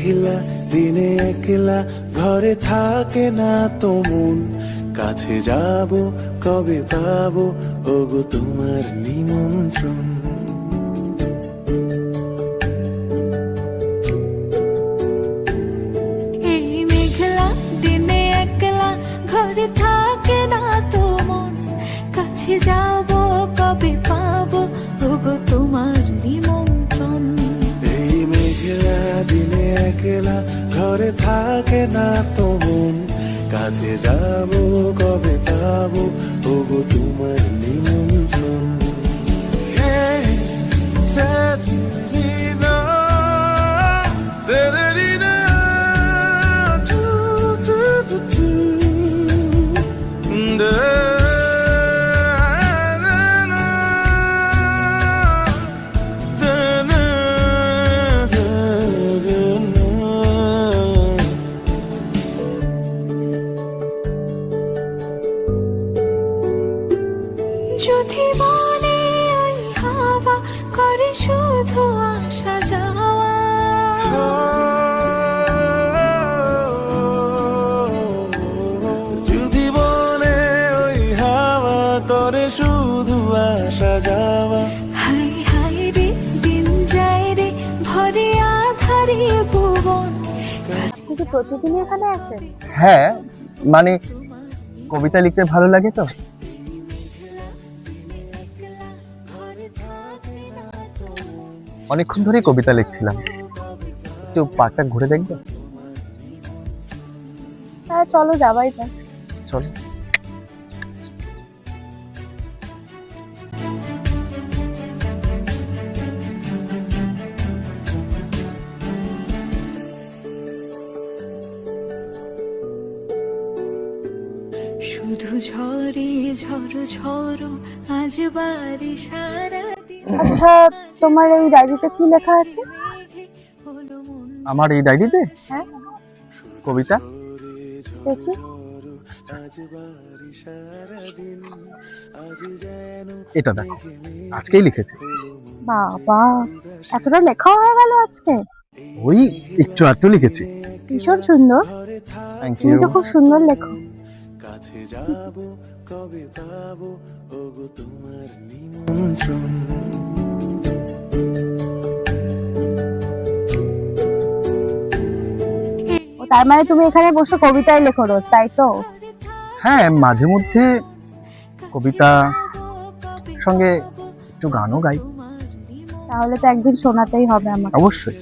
মেঘলা দিনে একলা ঘরে থাকে না তো মন, কাছে যাব কবে পাবো ওগো তোমার নিমন্ত্রণ। এই মেঘলা দিনে একলা ঘরে থাকে না তো মন, কাছে যাব কবে পাবো ওগো তোমার নিমন্ত্রণ। এই মেঘলা দিনে একলা ঘরে থাকে না তো মন, কাছে যাব কবে পাবো ওগো তোমার নিমন্ত্রণ। Hey, Severina, Severina, do, do, do, do. Da, na, na, da, na, da, da, na. যদি মনে ওই হাওয়া করে শুধু আসা যাওয়া, যদি বলে ওই হাওয়া করে শুধু আসা যাওয়া, হাই হাই রে দিন যায় রে ভরে আধারে ভুবন। আপনি কি প্রতিদিন এখানে আসেন? হ্যাঁ, মানে কবিতা লিখতে ভালো লাগে তো। অনেকক্ষণ ধরে কবিতা লিখছিলাম, একটু পার্কটা ঘুরে দেখবে? হ্যাঁ চলো, যাবাই যায়। চলো। শুধু ঝরে ঝড়ো ঝড়ো আজ বাড়ি সারা দিন। আচ্ছা, তোমার এই ডায়েরিতে কি লেখা আছে? আমার এই ডায়েরিতে হ্যাঁ কবিতা। দেখি। এটা দেখো, আজকেই লিখেছি। বাবা, এতটা লেখা হয়ে গেল আজকে? ওই একটু আধটু লিখেছি। ভীষণ সুন্দর, থ্যাংক তুমি ইউ। তো খুব সুন্দর লেখো। কাছে যাব কবে পাবো ওগো তোমার নিমন্ত্রণ। ও তার মানে তুমি এখানে বসে কবিতায় লেখো রোজ, তাই তো? হ্যাঁ, মাঝে মধ্যে কবিতা সঙ্গে একটু গানও গাই। তাহলে তো একদিন শোনাতেই হবে আমাকে। অবশ্যই।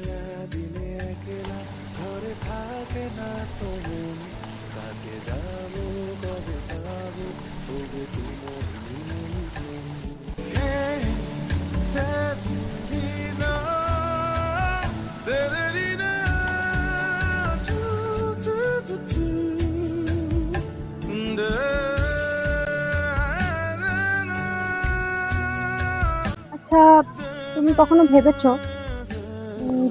Severina, Severina, do, do, do, do. Da, na, na. আচ্ছা, তুমি কখনো ভেবেছো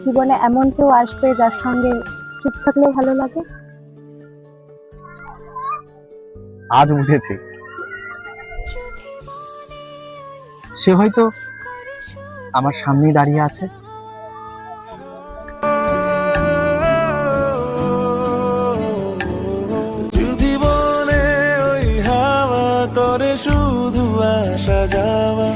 জীবনে এমন কেউ আসবে যার সঙ্গে চুপ থাকলেও ভালো লাগে? আজ বুঝেছি, সে হয়তো আমার সামনেই দাঁড়িয়ে আছে। যদি বলে ওই হাওয়া করে শুধু আসা যাওয়া,